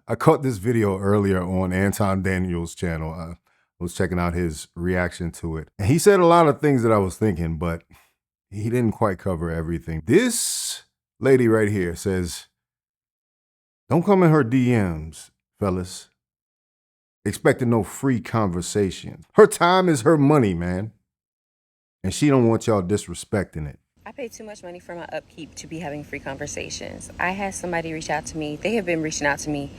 I caught this video earlier on Anton Daniel's channel. I was checking out his reaction to it. And he said a lot of things that I was thinking, but he didn't quite cover everything. This lady right here says, don't come in her DMs, fellas, expecting no free conversation. Her time is her money, man. And she don't want y'all disrespecting it. I pay too much money for my upkeep to be having free conversations. I had somebody reach out to me. They have been reaching out to me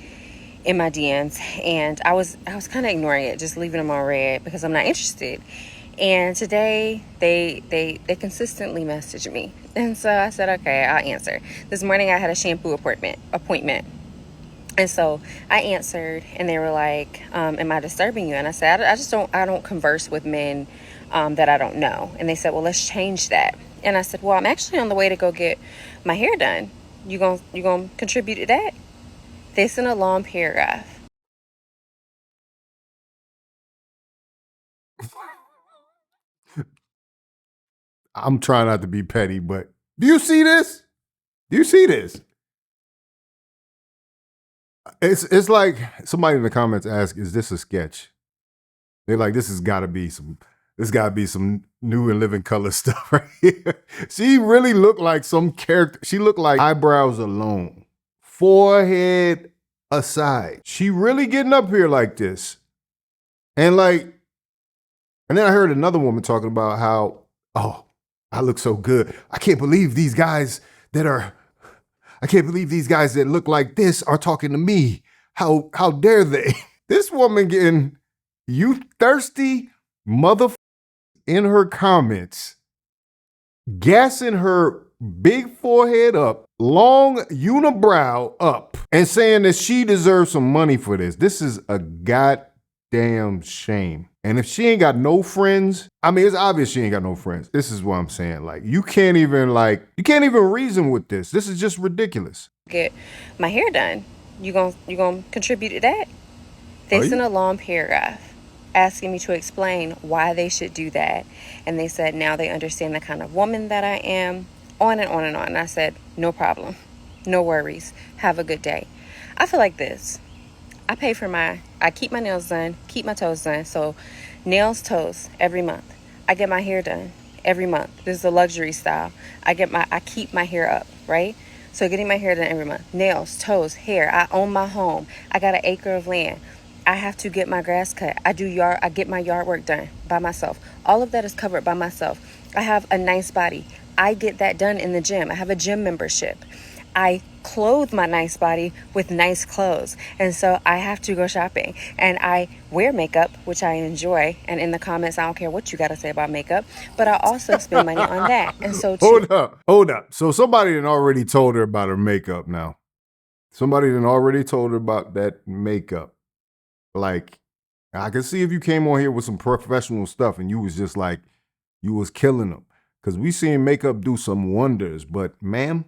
in my DMs, and I was kind of ignoring it, just leaving them on red because I'm not interested. And today they consistently message me, and so I said, okay, I'll answer. This morning I had a shampoo appointment. And so I answered, and they were like, am I disturbing you? And I said, I don't converse with men that I don't know. And they said, well, let's change that. And I said, well, I'm actually on the way to go get my hair done. You gonna contribute to that? They sent a long paragraph. I'm trying not to be petty, but do you see this? Do you see this? It's like somebody in the comments asked, is this a sketch? They're like, this gotta be some new and living color stuff right here. She really looked like some character. She looked like eyebrows alone, forehead aside. She really getting up here like this. And then I heard another woman talking about how, oh, I look so good. I can't believe these guys that look like this are talking to me. How dare they? This woman getting, you thirsty motherfucker, in her comments, gassing her big forehead up, long unibrow up, and saying that she deserves some money for this. This is a goddamn shame. And if she ain't got no friends, I mean, it's obvious she ain't got no friends. This is what I'm saying. Like, you can't even reason with this. This is just ridiculous. Get my hair done. You gonna contribute to that? They sent a long paragraph asking me to explain why they should do that. And they said now they understand the kind of woman that I am, on and on and on. And I said, no problem, no worries, have a good day. I feel like this. I keep my nails done, keep my toes done. So nails, toes, every month. I get my hair done every month. This is a luxury style. I keep my hair up, right? So getting my hair done every month. Nails, toes, hair. I own my home. I got an acre of land. I have to get my grass cut. I get my yard work done by myself. All of that is covered by myself. I have a nice body. I get that done in the gym. I have a gym membership. I clothe my nice body with nice clothes. And so I have to go shopping. And I wear makeup, which I enjoy. And in the comments, I don't care what you got to say about makeup, but I also spend money on that. And so Hold up. So somebody had already told her about her makeup now. Somebody had already told her about that makeup. Like, I can see if you came on here with some professional stuff and you was just like, you was killing them. Because we seen makeup do some wonders. But ma'am,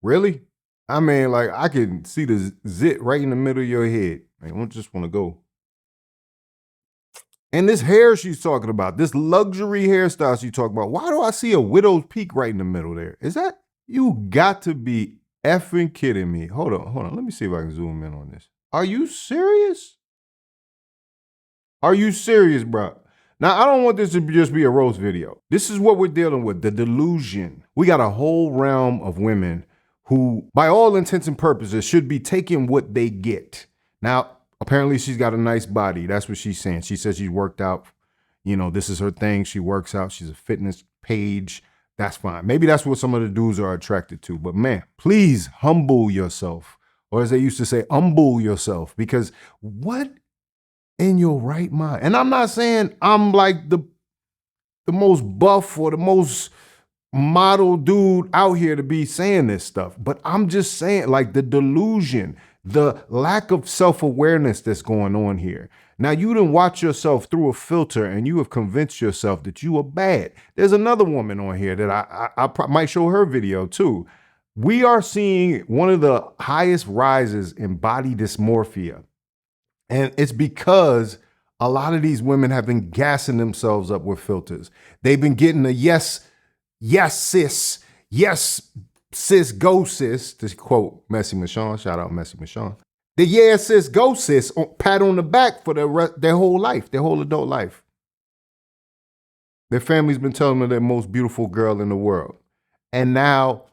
really? I mean, like, I can see the zit right in the middle of your head. I don't just want to go. And this hair she's talking about, this luxury hairstyle she's talking about, why do I see a widow's peak right in the middle there? Is that, you got to be effing kidding me. Hold on. Let me see if I can zoom in on this. Are you serious? Are you serious, bro? Now, I don't want this to just be a roast video. This is what we're dealing with, the delusion. We got a whole realm of women who, by all intents and purposes, should be taking what they get. Now, apparently she's got a nice body. That's what she's saying. She says she's worked out. You know, this is her thing. She works out. She's a fitness page. That's fine. Maybe that's what some of the dudes are attracted to. But man, please humble yourself. Or as they used to say, humble yourself. Because what in your right mind? And I'm not saying I'm like the most buff or the most model dude out here to be saying this stuff. But I'm just saying, like, the delusion, the lack of self-awareness that's going on here. Now, you didn't watch yourself through a filter and you have convinced yourself that you are bad. There's another woman on here that I might show her video too. We are seeing one of the highest rises in body dysmorphia. And it's because a lot of these women have been gassing themselves up with filters. They've been getting a yes, sis, yes, sis, go sis, to quote Messy Michonne, shout out Messy Michonne. The yeah sis, go sis, pat on the back for their whole life, their whole adult life. Their family's been telling them they're the most beautiful girl in the world. And now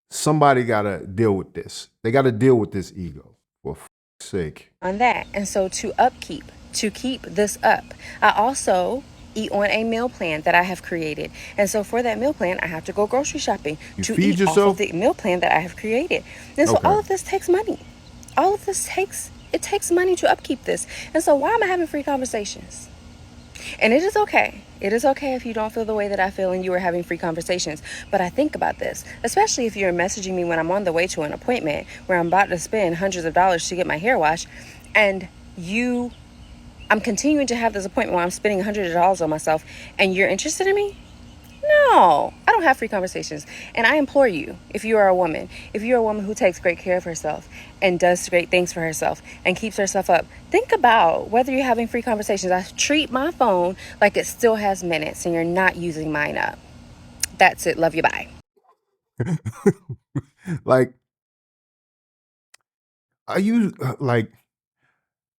somebody got to deal with this. They got to deal with this ego, for f***'s sake. On that. And so to keep this up, I also eat on a meal plan that I have created. And so for that meal plan, I have to go grocery shopping to eat off of the meal plan that I have created. And so all of this takes money. All of this takes money to upkeep this. And so why am I having free conversations? And it is okay. It is okay if you don't feel the way that I feel and you are having free conversations. But I think about this, especially if you're messaging me when I'm on the way to an appointment where I'm about to spend hundreds of dollars to get my hair washed, and I'm continuing to have this appointment where I'm spending $100 on myself, and you're interested in me? No, I don't have free conversations. And I implore you, if you are a woman who takes great care of herself and does great things for herself and keeps herself up, think about whether you're having free conversations. I treat my phone like it still has minutes and you're not using mine up. That's it. Love you. Bye. Like, are you like,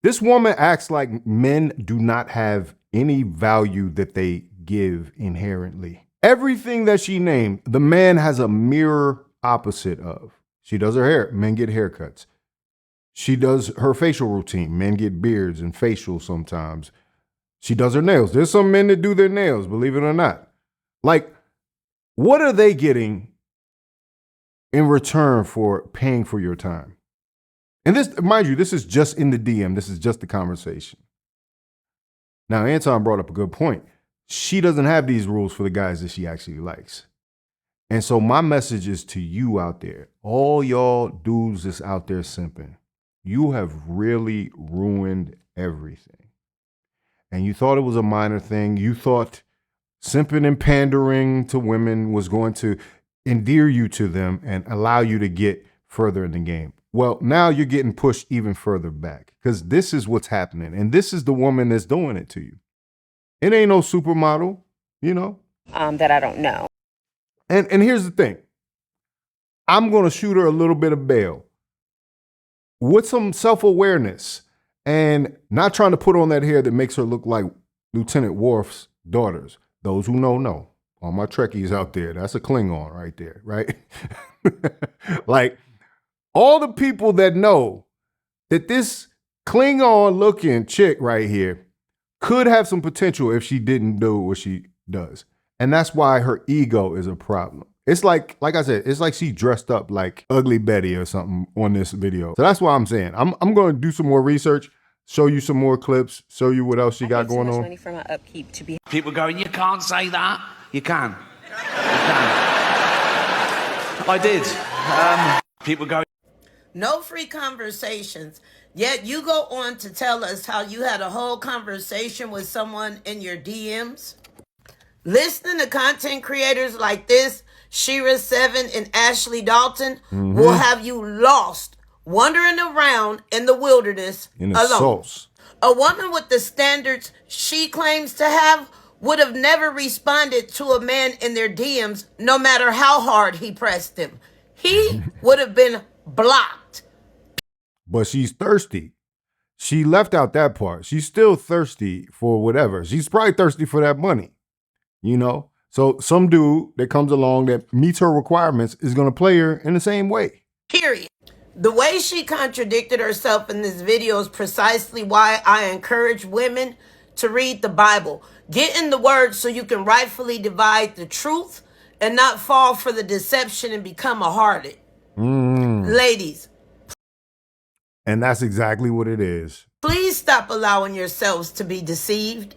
this woman acts like men do not have any value that they give inherently. Everything that she named, the man has a mirror opposite of. She does her hair, men get haircuts. She does her facial routine, men get beards and facials sometimes. She does her nails. There's some men that do their nails, believe it or not. Like, what are they getting in return for paying for your time? And this, mind you, this is just in the DM. This is just the conversation. Now, Anton brought up a good point. She doesn't have these rules for the guys that she actually likes. And so my message is to you out there, all y'all dudes that's out there simping, you have really ruined everything. And you thought it was a minor thing. You thought simping and pandering to women was going to endear you to them and allow you to get further in the game. Well, now you're getting pushed even further back because this is what's happening. And this is the woman that's doing it to you. It ain't no supermodel, you know? That I don't know. And here's the thing. I'm going to shoot her a little bit of bail with some self-awareness and not trying to put on that hair that makes her look like Lieutenant Worf's daughters. Those who know. All my Trekkies out there, that's a Klingon right there, right? Like, all the people that know that this Klingon-looking chick right here could have some potential if she didn't do what she does. And that's why her ego is a problem. It's like I said, it's like she dressed up like Ugly Betty or something on this video. So that's why I'm saying I'm going to do some more research, show you some more clips, show you what else she got going on. Money for my upkeep to be. People going, you can't say that. You can. You can. I did. People go. No free conversations. Yet you go on to tell us how you had a whole conversation with someone in your DMs. Listening to content creators like this, Shira7 and Ashley Dalton, will have you lost, wandering around in the wilderness in the alone. sauce. A woman with the standards she claims to have would have never responded to a man in their DMs, no matter how hard he pressed them. He would have been blocked. But she's thirsty. She left out that part. She's still thirsty for whatever. She's probably thirsty for that money, you know? So some dude that comes along that meets her requirements is going to play her in the same way. Period. The way she contradicted herself in this video is precisely why I encourage women to read the Bible. Get in the word so you can rightfully divide the truth and not fall for the deception and become a harlot. Ladies. And that's exactly what it is. Please stop allowing yourselves to be deceived.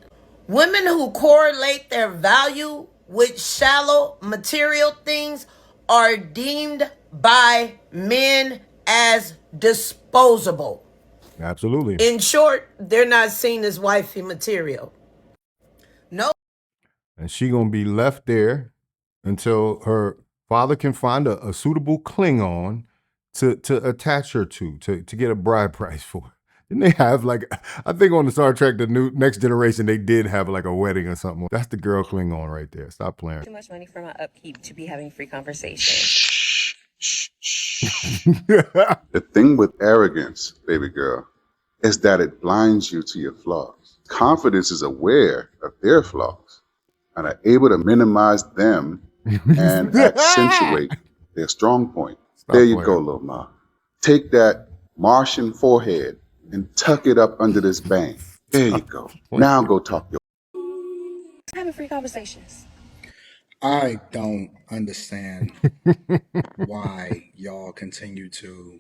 Women who correlate their value with shallow material things are deemed by men as disposable. Absolutely. In short, they're not seen as wifey material. No. And she going to be left there until her father can find a suitable Klingon to attach her to get a bride price for. Didn't they have like, I think on the Star Trek, the new Next Generation, they did have like a wedding or something. That's the girl Klingon right there. Stop playing. Too much money for my upkeep to be having free conversations. The thing with arrogance, baby girl, is that it blinds you to your flaws. Confidence is aware of their flaws and are able to minimize them and accentuate their strong point. Stop There you playing. go, Lil Ma. Take that Martian forehead and tuck it up under this bang. There you go. Now go talk your. Having free conversations. I don't understand why y'all continue to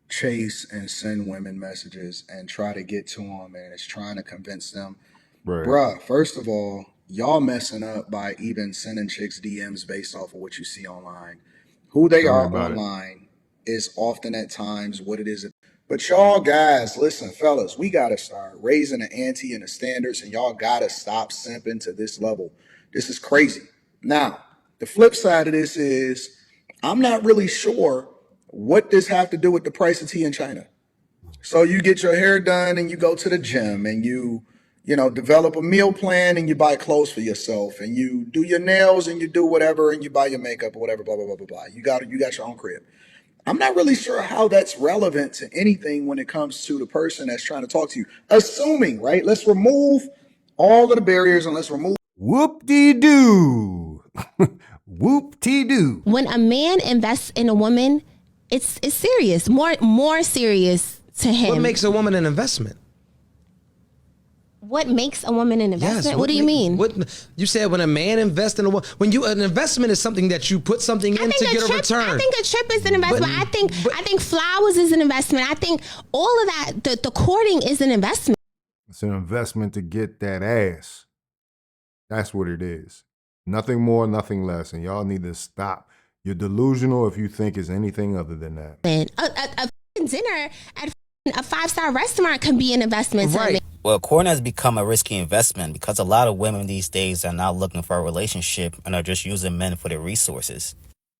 chase and send women messages and try to get to them and it's trying to convince them. Right. Bruh, first of all, y'all messing up by even sending chicks DMs based off of what you see online. Who they Tell me are about it. online is often at times what it is. But y'all guys, listen, fellas, we gotta start raising the ante and the standards, and y'all gotta stop simping to this level. This is crazy. Now, the flip side of this is I'm not really sure what this have to do with the price of tea in China. So you get your hair done and you go to the gym and you develop a meal plan and you buy clothes for yourself and you do your nails and you do whatever and you buy your makeup or whatever, blah, blah, blah, blah, blah. You got your own crib. I'm not really sure how that's relevant to anything when it comes to the person that's trying to talk to you. Assuming, right? Let's remove all of the barriers and let's remove. Whoop-de-doo. Whoop-de-doo. When a man invests in a woman, it's serious, more serious to him. What makes a woman an investment? What makes a woman an investment? Yes. What do you mean? What you said when a man invests in a woman, an investment is something that you put something in to get a return. I think a trip is an investment. I think flowers is an investment. I think all of that, the courting is an investment. It's an investment to get that ass. That's what it is. Nothing more, nothing less. And y'all need to stop. You're delusional if you think it's anything other than that. A dinner at a 5-star restaurant can be an investment. Right. Well, courting has become a risky investment because a lot of women these days are not looking for a relationship and are just using men for their resources.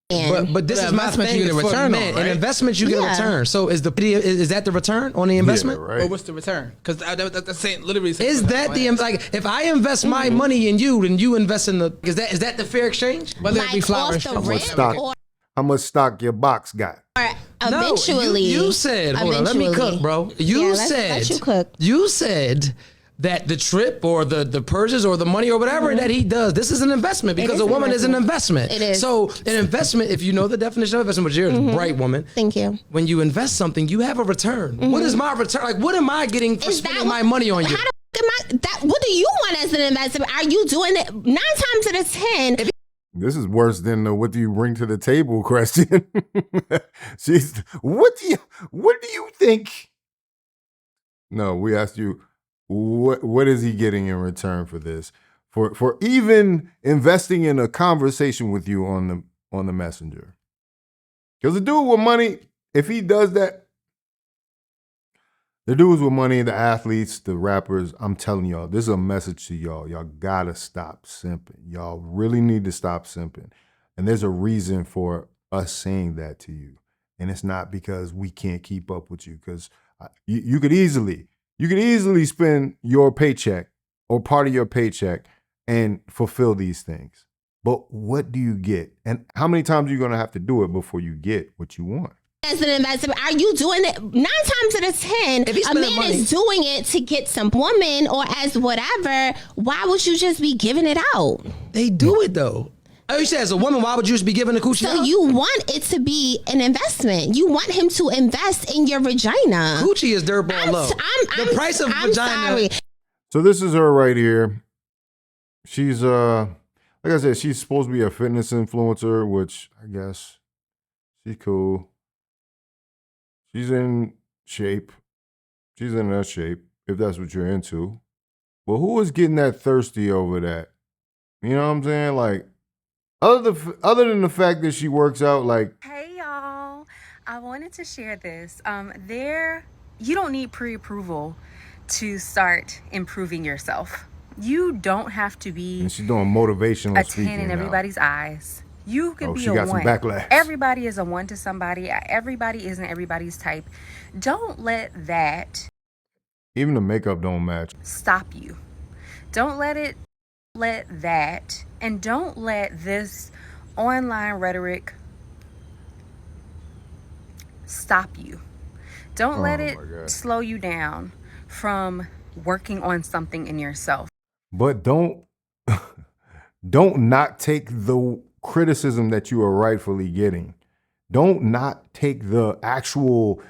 But this is my thing. you get a return on, right? An investment you get a return. So is that the return on the investment? Yeah, right. Well, what's the return? Because that's literally. Is that if I invest my money in you, then you invest in the? Is that the fair exchange? Whether it be flowers, How much stock your box got? Eventually, you said. Hold on, let me cook, bro. You let you cook. You said that the trip or the purges or the money or whatever that he does, this is an investment because a woman is an investment. It is. So an investment, if you know the definition of investment, which you're a bright woman. Thank you. When you invest something, you have a return. What is my return? Like, what am I getting for spending my money on you? What do you want as an investment? Are you doing it 9 times out of 10? This is worse than the "what do you bring to the table" question. What do you think? No, we asked you, what is he getting in return for this? For even investing in a conversation with you on the messenger. Because the dude with money, if he does that, the dudes with money, the athletes, the rappers, I'm telling y'all, this is a message to y'all. Y'all gotta stop simping. Y'all really need to stop simping. And there's a reason for us saying that to you. And it's not because we can't keep up with you. Because you could easily spend your paycheck or part of your paycheck and fulfill these things. But what do you get? And how many times are you gonna have to do it before you get what you want? As an investment, are you doing it 9 times out of 10? A man is doing it to get some woman or as whatever. Why would you just be giving it out? They do it though. Oh, you said as a woman, why would you just be giving the coochie out? So you want it to be an investment. You want him to invest in your vagina. Coochie is dirtball low. The price of vagina. Sorry. So this is her right here. She's like I said, she's supposed to be a fitness influencer, which I guess she's cool. She's in shape. She's in that shape, if that's what you're into. But who is getting that thirsty over that? You know what I'm saying? Like, other than the fact that she works out, like. Hey y'all, I wanted to share this. You don't need pre-approval to start improving yourself. You don't have to be. And she's doing motivational a speaking 10 in now. everybody's eyes. You could be she a got 1. some backlash. Everybody is a 1 to somebody. Everybody isn't everybody's type. Don't let that. Even the makeup don't match. Stop you. Don't let that, and don't let this online rhetoric stop you. Don't let it my God. slow you down from working on something in yourself. But don't not take the criticism that you are rightfully getting. Don't not take the actual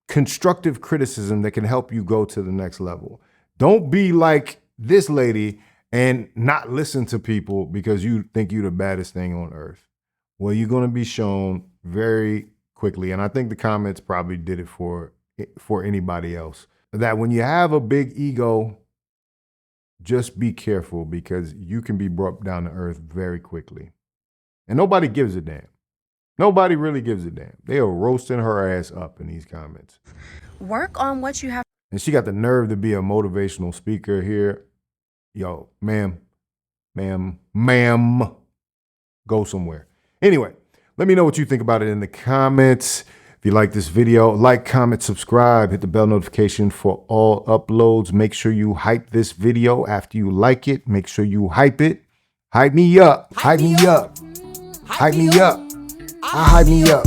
constructive criticism that can help you go to the next level. Don't be like this lady and not listen to people because you think you're the baddest thing on earth. Well, you're going to be shown very quickly, and I think the comments probably did it for anybody else, that when you have a big ego, just be careful because you can be brought down to earth very quickly. And nobody gives a damn. Nobody really gives a damn. They are roasting her ass up in these comments. Work on what you have. And she got the nerve to be a motivational speaker here. Yo, ma'am, go somewhere. Anyway, let me know what you think about it in the comments. If you like this video, like, comment, subscribe, hit the bell notification for all uploads. Make sure you hype this video after you like it. Make sure you hype it. Hype me up. Hype me up. Hype me up. I hype me up.